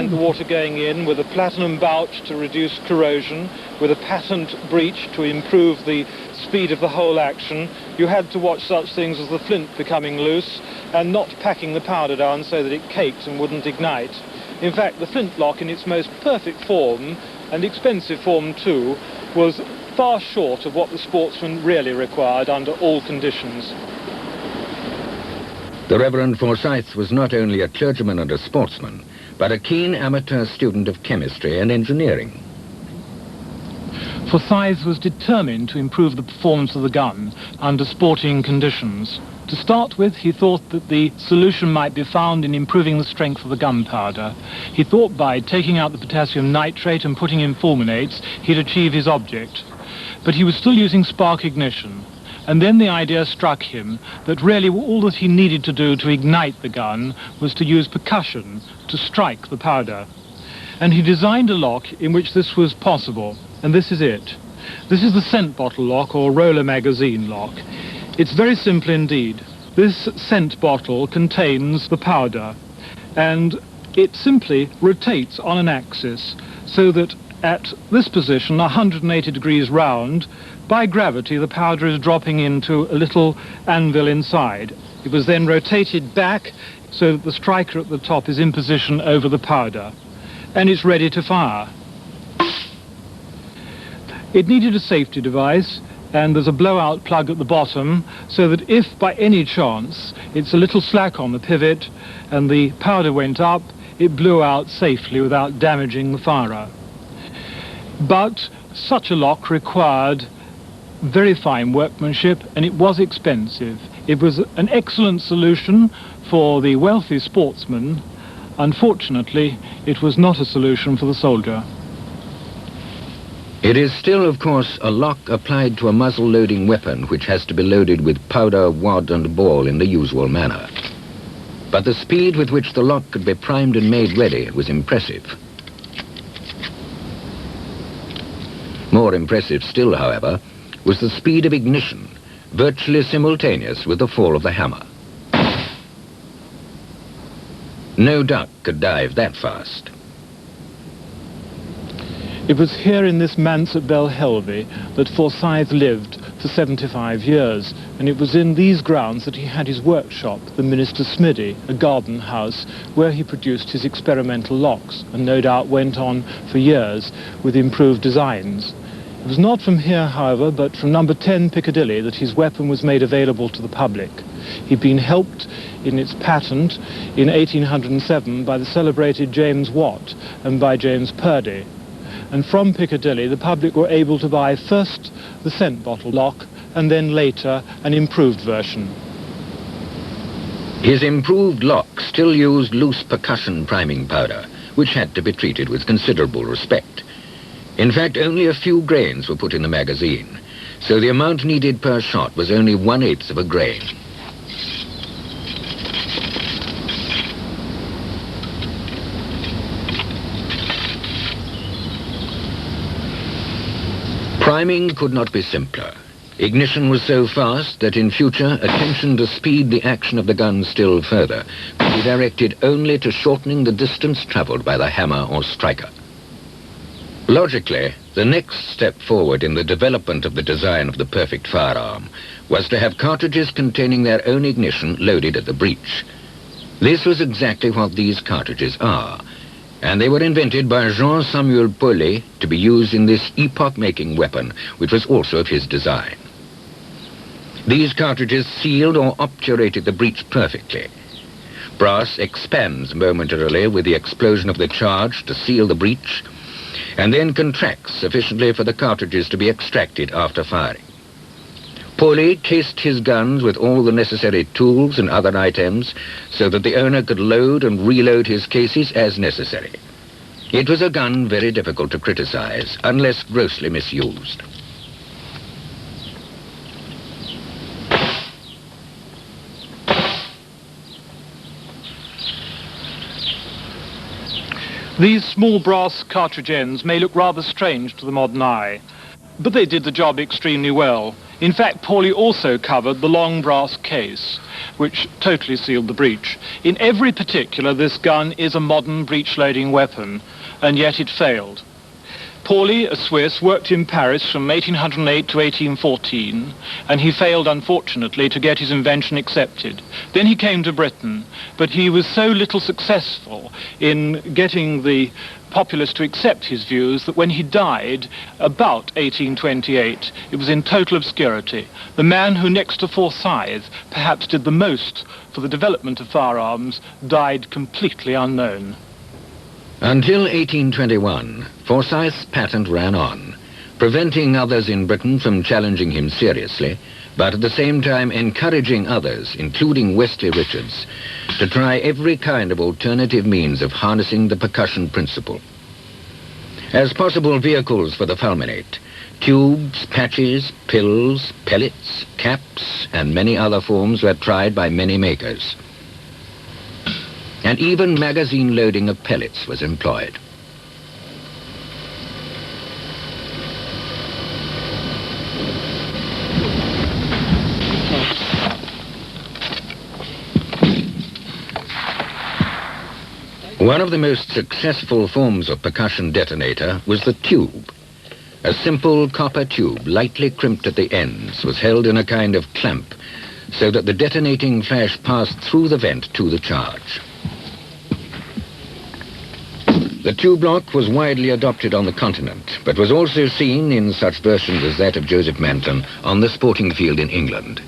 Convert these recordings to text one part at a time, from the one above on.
prevent the water going in, with a platinum bouch to reduce corrosion, with a patent breech to improve the speed of the whole action. You had to watch such things as the flint becoming loose and not packing the powder down so that it caked and wouldn't ignite. In fact, the flintlock in its most perfect form, and expensive form too, was far short of what the sportsman really required under all conditions. The Reverend Forsyth was not only a clergyman and a sportsman, but a keen amateur student of chemistry and engineering. Forsyth was determined to improve the performance of the gun under sporting conditions. To start with, he thought that the solution might be found in improving the strength of the gunpowder. He thought by taking out the potassium nitrate and putting in fulminates, he'd achieve his object. But he was still using spark ignition. And then the idea struck him that really all that he needed to do to ignite the gun was to use percussion to strike the powder. And he designed a lock in which this was possible, and this is it. This is the scent bottle lock, or roller magazine lock. It's very simple indeed. This scent bottle contains the powder, and it simply rotates on an axis so that at this position, 180 degrees round, by gravity the powder is dropping into a little anvil inside. It was then rotated back so that the striker at the top is in position over the powder, and it's ready to fire. It needed a safety device, and there's a blowout plug at the bottom so that if by any chance it's a little slack on the pivot and the powder went up, it blew out safely without damaging the firer. But such a lock required very fine workmanship, and it was expensive. It was an excellent solution for the wealthy sportsman. Unfortunately, it was not a solution for the soldier. It is still, of course, a lock applied to a muzzle-loading weapon which has to be loaded with powder, wad and ball in the usual manner. But the speed with which the lock could be primed and made ready was impressive. More impressive still, however, was the speed of ignition, virtually simultaneous with the fall of the hammer. No duck could dive that fast. It was here in this manse at Belhelvie that Forsyth lived for 75 years, and it was in these grounds that he had his workshop, the Minister's Smithy, a garden house, where he produced his experimental locks, and no doubt went on for years with improved designs. It was not from here, however, but from number 10 Piccadilly that his weapon was made available to the public. He'd been helped in its patent in 1807 by the celebrated James Watt and by James Purdy. And from Piccadilly, the public were able to buy first the scent bottle lock and then later an improved version. His improved lock still used loose percussion priming powder, which had to be treated with considerable respect. In fact, only a few grains were put in the magazine, so the amount needed per shot was only 1/8 of a grain. Priming could not be simpler. Ignition was so fast that in future attention to speed the action of the gun still further could be directed only to shortening the distance traveled by the hammer or striker. Logically, the next step forward in the development of the design of the perfect firearm was to have cartridges containing their own ignition loaded at the breech. This was exactly what these cartridges are, and they were invented by Jean-Samuel Paulet to be used in this epoch-making weapon, which was also of his design. These cartridges sealed or obturated the breech perfectly. Brass expands momentarily with the explosion of the charge to seal the breech, and then contracts sufficiently for the cartridges to be extracted after firing. Paulet cased his guns with all the necessary tools and other items so that the owner could load and reload his cases as necessary. It was a gun very difficult to criticize unless grossly misused. These small brass cartridge ends may look rather strange to the modern eye, but they did the job extremely well. In fact, Pauly also covered the long brass case, which totally sealed the breech. In every particular, this gun is a modern breech-loading weapon, and yet it failed. Pauly, a Swiss, worked in Paris from 1808 to 1814, and he failed, unfortunately, to get his invention accepted. Then he came to Britain, but he was so little successful in getting the populace to accept his views that when he died, about 1828, it was in total obscurity. The man who, next to Forsyth, perhaps did the most for the development of firearms, died completely unknown. Until 1821, Forsyth's patent ran on, preventing others in Britain from challenging him seriously, but at the same time encouraging others, including Wesley Richards, to try every kind of alternative means of harnessing the percussion principle. As possible vehicles for the fulminate, tubes, patches, pills, pellets, caps, and many other forms were tried by many makers. And even magazine loading of pellets was employed. One of the most successful forms of percussion detonator was the tube. A simple copper tube, lightly crimped at the ends, was held in a kind of clamp so that the detonating flash passed through the vent to the charge. The tube lock was widely adopted on the continent, but was also seen in such versions as that of Joseph Manton on the sporting field in England.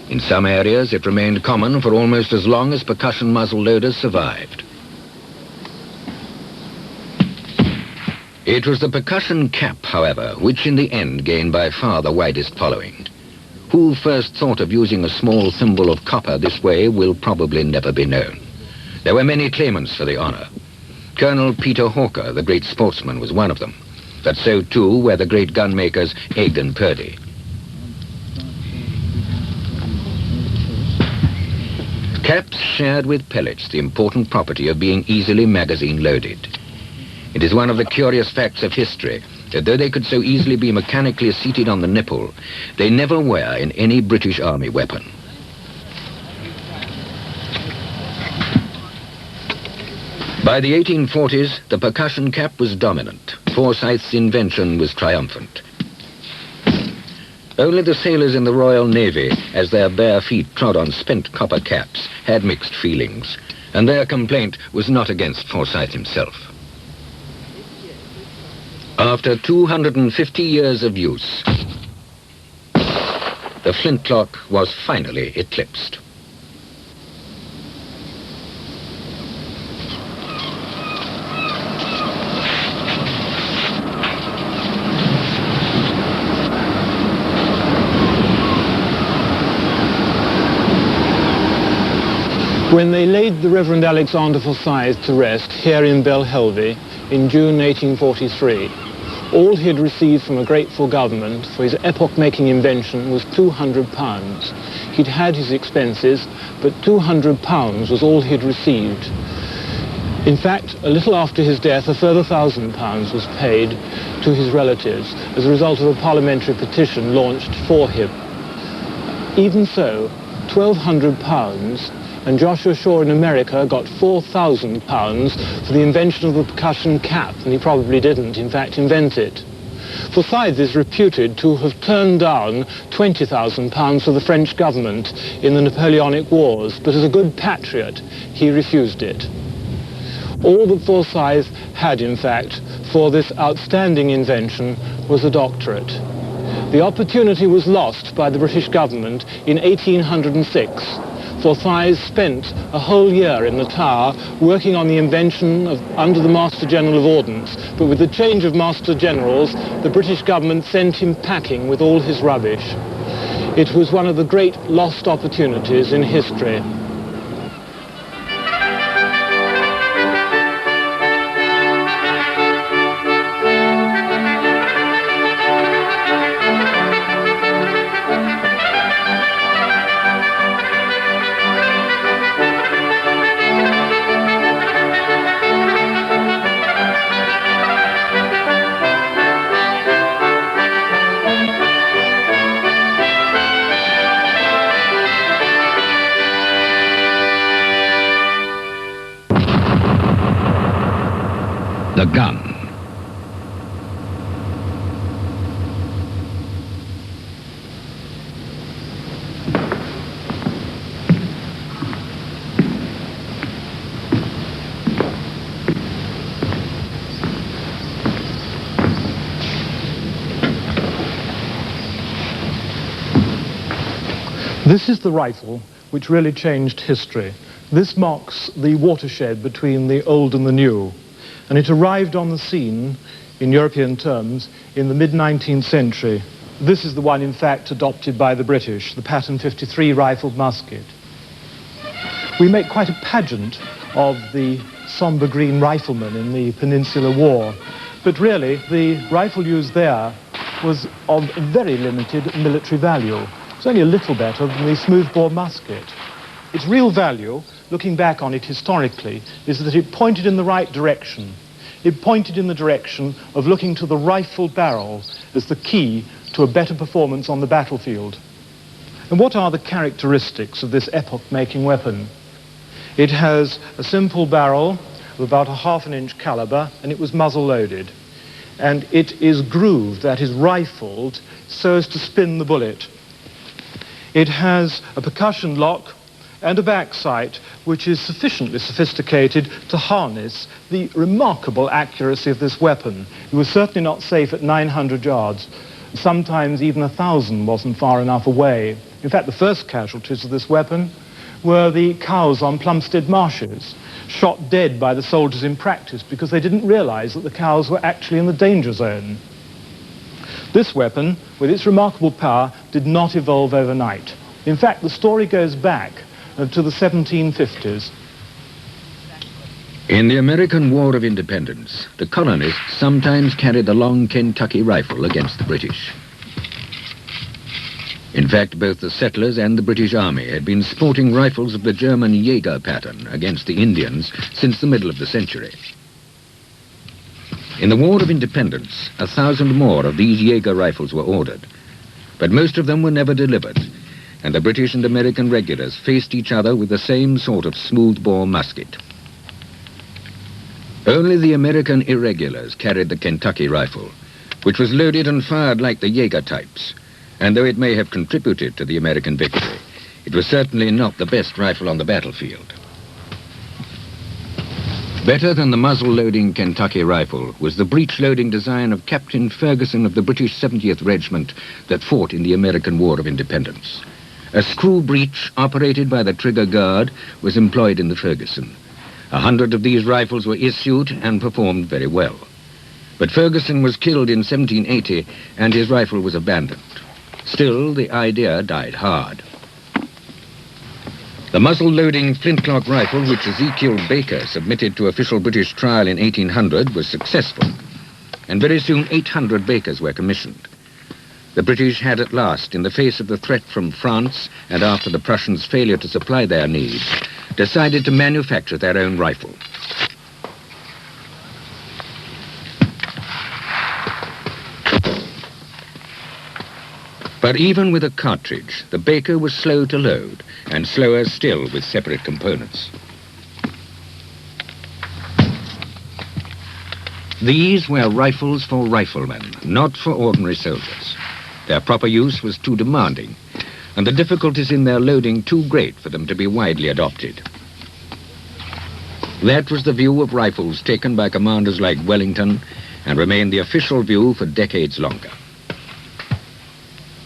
In some areas, it remained common for almost as long as percussion muzzle loaders survived. It was the percussion cap, however, which in the end gained by far the widest following. Who first thought of using a small thimble of copper this way will probably never be known. There were many claimants for the honor. Colonel Peter Hawker, the great sportsman, was one of them. But so too were the great gun makers Egg and Purdy. Caps shared with pellets the important property of being easily magazine loaded. It is one of the curious facts of history that though they could so easily be mechanically seated on the nipple, they never were in any British Army weapon. By the 1840s, the percussion cap was dominant. Forsyth's invention was triumphant. Only the sailors in the Royal Navy, as their bare feet trod on spent copper caps, had mixed feelings, and their complaint was not against Forsyth himself. After 250 years of use, the flintlock was finally eclipsed. When they laid the Reverend Alexander Forsyth to rest here in Belhelvie in June 1843, all he had received from a grateful government for his epoch-making invention was £200. He'd had his expenses, but £200 was all he'd received. In fact, a little after his death, a further £1,000 was paid to his relatives as a result of a parliamentary petition launched for him. Even so, £1,200, and Joshua Shaw in America got £4,000 for the invention of the percussion cap, and he probably didn't, in fact, invent it. Forsyth is reputed to have turned down £20,000 for the French government in the Napoleonic Wars, but as a good patriot, he refused it. All that Forsyth had, in fact, for this outstanding invention was a doctorate. The opportunity was lost by the British government in 1806. Forsyth spent a whole year in the Tower working on the invention under the Master General of Ordnance, but with the change of Master Generals, the British government sent him packing with all his rubbish. It was one of the great lost opportunities in history. The gun. This is the rifle which really changed history. This marks the watershed between the old and the new, and it arrived on the scene, in European terms, in the mid-19th century. This is the one, in fact, adopted by the British, the Pattern 53 rifled musket. We make quite a pageant of the sombre green rifleman in the Peninsular War, but really the rifle used there was of very limited military value. It's only a little better than the smoothbore musket. Its real value, looking back on it historically, is that it pointed in the right direction. It pointed in the direction of looking to the rifle barrel as the key to a better performance on the battlefield. And what are the characteristics of this epoch-making weapon? It has a simple barrel of about a ½ inch caliber, and it was muzzle-loaded. And it is grooved, that is rifled, so as to spin the bullet. It has a percussion lock and a back sight which is sufficiently sophisticated to harness the remarkable accuracy of this weapon. It was certainly not safe at 900 yards. Sometimes even 1,000 wasn't far enough away. In fact, the first casualties of this weapon were the cows on Plumstead marshes, shot dead by the soldiers in practice because they didn't realize that the cows were actually in the danger zone. This weapon, with its remarkable power, did not evolve overnight. In fact, the story goes back to the 1750s. In the American War of Independence, the colonists sometimes carried the long Kentucky rifle against the British. In fact, both the settlers and the British Army had been sporting rifles of the German Jaeger pattern against the Indians since the middle of the century. In the War of Independence, 1,000 more of these Jaeger rifles were ordered, but most of them were never delivered, and the British and American regulars faced each other with the same sort of smoothbore musket. Only the American irregulars carried the Kentucky rifle, which was loaded and fired like the Jaeger types, and though it may have contributed to the American victory, it was certainly not the best rifle on the battlefield. Better than the muzzle-loading Kentucky rifle was the breech-loading design of Captain Ferguson of the British 70th Regiment that fought in the American War of Independence. A screw breech operated by the trigger guard was employed in the Ferguson. 100 of these rifles were issued and performed very well. But Ferguson was killed in 1780 and his rifle was abandoned. Still, the idea died hard. The muzzle-loading flintlock rifle, which Ezekiel Baker submitted to official British trial in 1800, was successful, and very soon 800 Bakers were commissioned. The British had at last, in the face of the threat from France and after the Prussians' failure to supply their needs, decided to manufacture their own rifle. But even with a cartridge, the Baker was slow to load, and slower still with separate components. These were rifles for riflemen, not for ordinary soldiers. Their proper use was too demanding, and the difficulties in their loading too great for them to be widely adopted. That was the view of rifles taken by commanders like Wellington, and remained the official view for decades longer.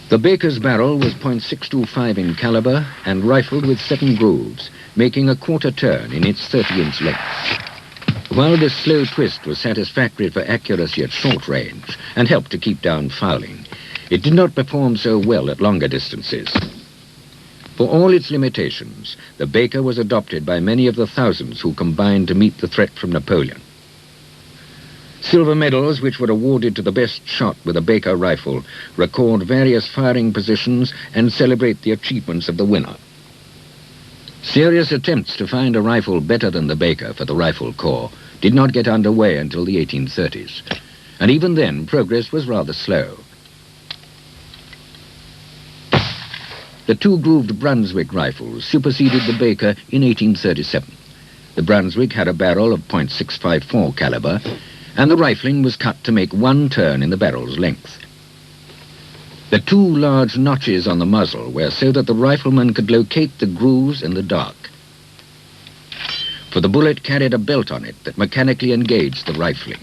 The Baker's barrel was .625 in caliber and rifled with 7 grooves, making a quarter turn in its 30-inch length. While this slow twist was satisfactory for accuracy at short range and helped to keep down fouling, it did not perform so well at longer distances. For all its limitations, the Baker was adopted by many of the thousands who combined to meet the threat from Napoleon. Silver medals, which were awarded to the best shot with a Baker rifle, record various firing positions and celebrate the achievements of the winner. Serious attempts to find a rifle better than the Baker for the Rifle Corps did not get underway until the 1830s, and even then progress was rather slow. The 2-grooved Brunswick rifles superseded the Baker in 1837. The Brunswick had a barrel of .654 caliber, and the rifling was cut to make one turn in the barrel's length. The two large notches on the muzzle were so that the rifleman could locate the grooves in the dark, for the bullet carried a belt on it that mechanically engaged the rifling.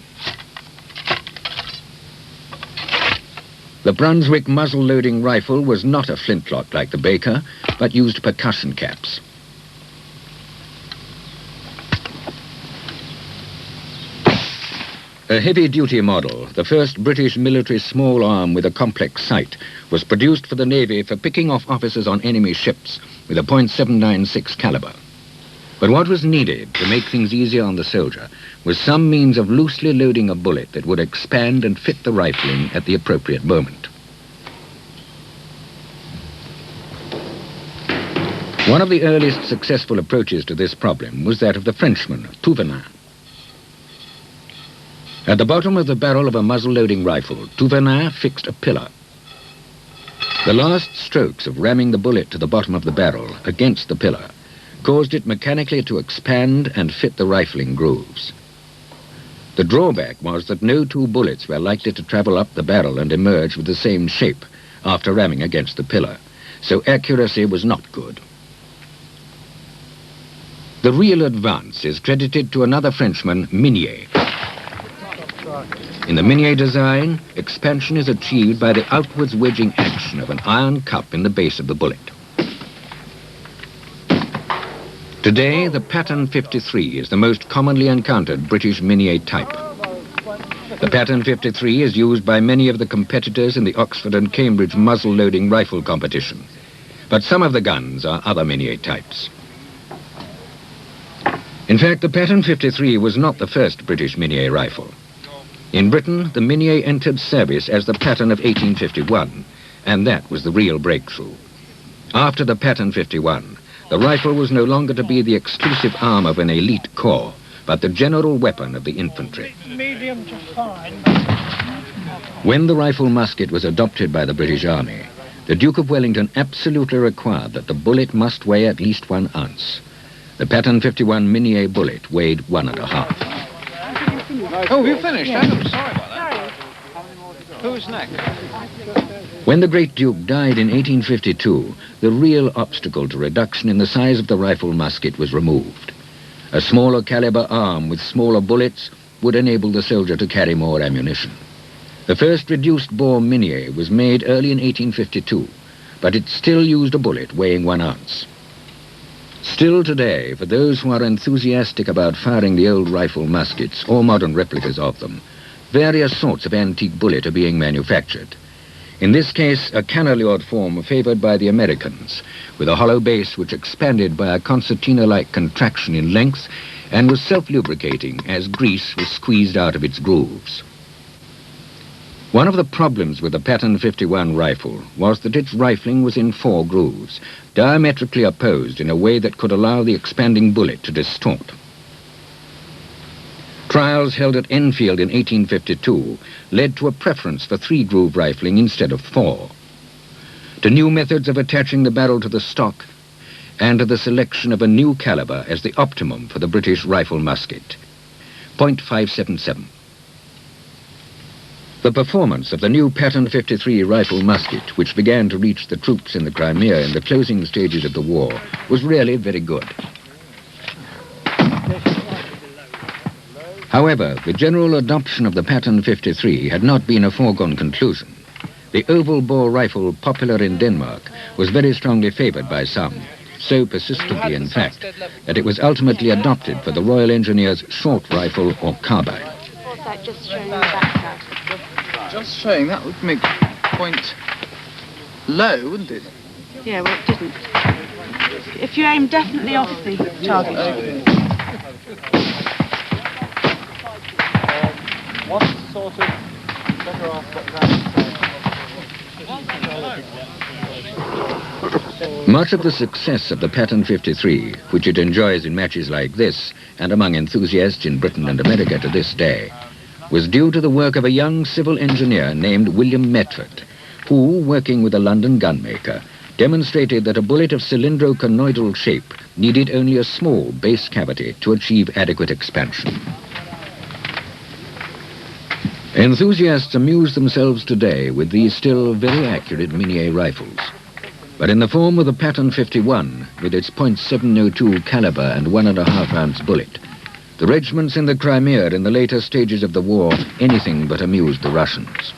The Brunswick muzzle-loading rifle was not a flintlock like the Baker, but used percussion caps. A heavy-duty model, the first British military small arm with a complex sight, was produced for the Navy for picking off officers on enemy ships with a .796 caliber. But what was needed to make things easier on the soldier was some means of loosely loading a bullet that would expand and fit the rifling at the appropriate moment. One of the earliest successful approaches to this problem was that of the Frenchman, Touvenin. At the bottom of the barrel of a muzzle-loading rifle, Touvenin fixed a pillar. The last strokes of ramming the bullet to the bottom of the barrel against the pillar caused it mechanically to expand and fit the rifling grooves. The drawback was that no two bullets were likely to travel up the barrel and emerge with the same shape after ramming against the pillar, so accuracy was not good. The real advance is credited to another Frenchman, Minier. In the Minier design, expansion is achieved by the outwards wedging action of an iron cup in the base of the bullet. Today, the Pattern 53 is the most commonly encountered British Minier type. The Pattern 53 is used by many of the competitors in the Oxford and Cambridge muzzle-loading rifle competition, but some of the guns are other Minier types. In fact, the Pattern 53 was not the first British Minier rifle. In Britain, the Minier entered service as the Pattern of 1851, and that was the real breakthrough. After the Pattern 51, the rifle was no longer to be the exclusive arm of an elite corps, but the general weapon of the infantry. Medium to fine. When the rifle musket was adopted by the British Army, the Duke of Wellington absolutely required that the bullet must weigh at least 1 ounce. The Pattern 51 Minier bullet weighed 1.5. Oh, you finished? I'm sorry about that. Who's next? When the great Duke died in 1852, the real obstacle to reduction in the size of the rifle musket was removed. A smaller caliber arm with smaller bullets would enable the soldier to carry more ammunition. The first reduced bore Minier was made early in 1852, but it still used a bullet weighing 1 ounce. Still today, for those who are enthusiastic about firing the old rifle muskets or modern replicas of them, various sorts of antique bullet are being manufactured. In this case, a cannelured form favored by the Americans, with a hollow base which expanded by a concertina-like contraction in length and was self-lubricating as grease was squeezed out of its grooves. One of the problems with the Pattern 51 rifle was that its rifling was in 4 grooves, diametrically opposed in a way that could allow the expanding bullet to distort. Trials held at Enfield in 1852 led to a preference for 3-groove rifling instead of 4, to new methods of attaching the barrel to the stock, and to the selection of a new caliber as the optimum for the British rifle musket, .577. The performance of the new Pattern 53 rifle musket, which began to reach the troops in the Crimea in the closing stages of the war, was really very good. However, the general adoption of the Pattern 53 had not been a foregone conclusion. The oval-bore rifle, popular in Denmark, was very strongly favored by some, so persistently, in fact, that it was ultimately adopted for the Royal Engineers' short rifle or carbine. Just showing the backside. Just showing that would make point low, wouldn't it? Yeah, well, it didn't. If you aim definitely off the target. What sort of better off Much of the success of the Pattern 53, which it enjoys in matches like this, and among enthusiasts in Britain and America to this day, was due to the work of a young civil engineer named William Medford, who, working with a London gunmaker, demonstrated that a bullet of cylindro-conoidal shape needed only a small base cavity to achieve adequate expansion. Enthusiasts amuse themselves today with these still very accurate Minié rifles. But in the form of the Pattern 51, with its .702 caliber and 1.5 ounce bullet, the regiments in the Crimea in the later stages of the war anything but amused the Russians.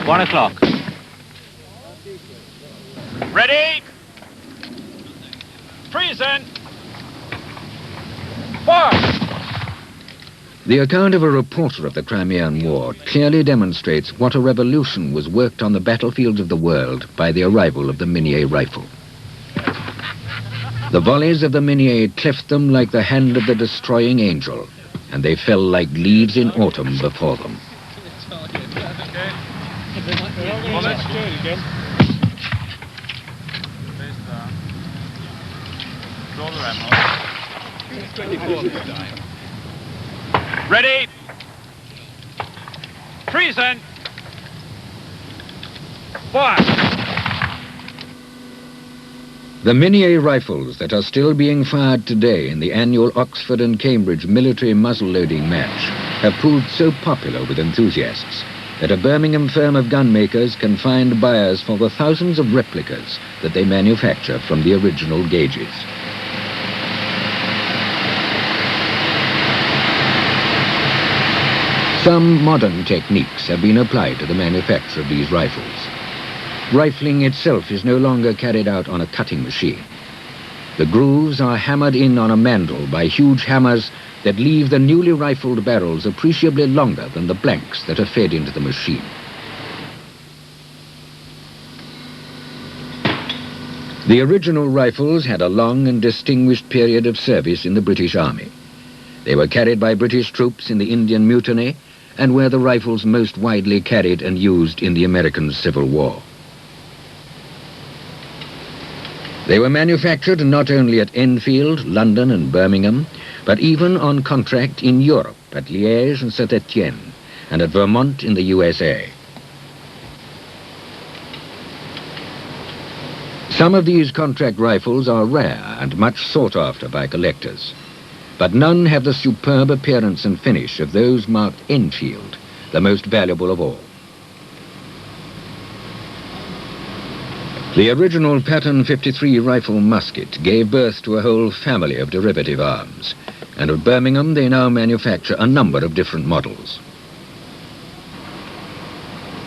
1 o'clock. Ready? Treason! Fire! The account of a reporter of the Crimean War clearly demonstrates what a revolution was worked on the battlefields of the world by the arrival of the Minié rifle. The volleys of the Minié cleft them like the hand of the destroying angel, and they fell like leaves in autumn before them. Ready? Treason! Fire! The Minié rifles that are still being fired today in the annual Oxford and Cambridge military muzzle-loading match have proved so popular with enthusiasts that a Birmingham firm of gunmakers can find buyers for the thousands of replicas that they manufacture from the original gauges. Some modern techniques have been applied to the manufacture of these rifles. Rifling itself is no longer carried out on a cutting machine. The grooves are hammered in on a mandrel by huge hammers that leave the newly rifled barrels appreciably longer than the blanks that are fed into the machine. The original rifles had a long and distinguished period of service in the British Army. They were carried by British troops in the Indian Mutiny and were the rifles most widely carried and used in the American Civil War. They were manufactured not only at Enfield, London and Birmingham, but even on contract in Europe at Liège and Saint-Étienne, and at Vermont in the USA. Some of these contract rifles are rare and much sought after by collectors, but none have the superb appearance and finish of those marked Enfield, the most valuable of all. The original Pattern 53 rifle musket gave birth to a whole family of derivative arms, and at Birmingham they now manufacture a number of different models.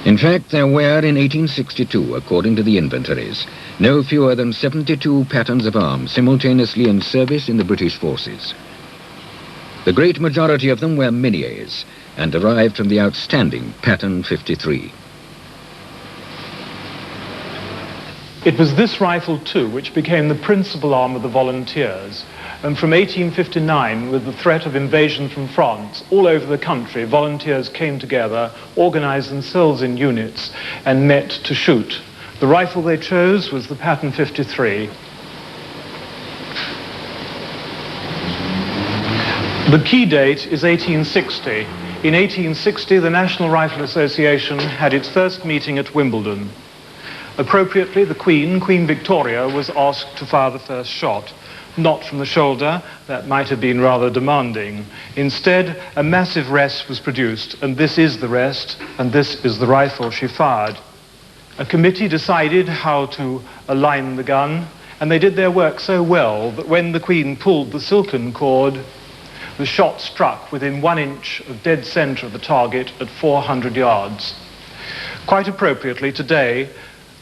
In fact, there were in 1862, according to the inventories, no fewer than 72 patterns of arms simultaneously in service in the British forces. The great majority of them were Miniés and derived from the outstanding Pattern 53. It was this rifle, too, which became the principal arm of the volunteers. And from 1859, with the threat of invasion from France, all over the country, volunteers came together, organized themselves in units, and met to shoot. The rifle they chose was the Pattern 53. The key date is 1860. In 1860, the National Rifle Association had its first meeting at Wimbledon. Appropriately, the Queen Victoria, was asked to fire the first shot. Not from the shoulder, that might have been rather demanding. Instead, a massive rest was produced, and this is the rest, and this is the rifle she fired. A committee decided how to align the gun, and they did their work so well that when the Queen pulled the silken cord, the shot struck within 1 inch of dead center of the target at 400 yards. Quite appropriately, today,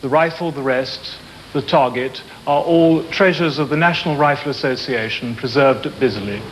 the rifle, the rest, the target, are all treasures of the National Rifle Association preserved at Bisley.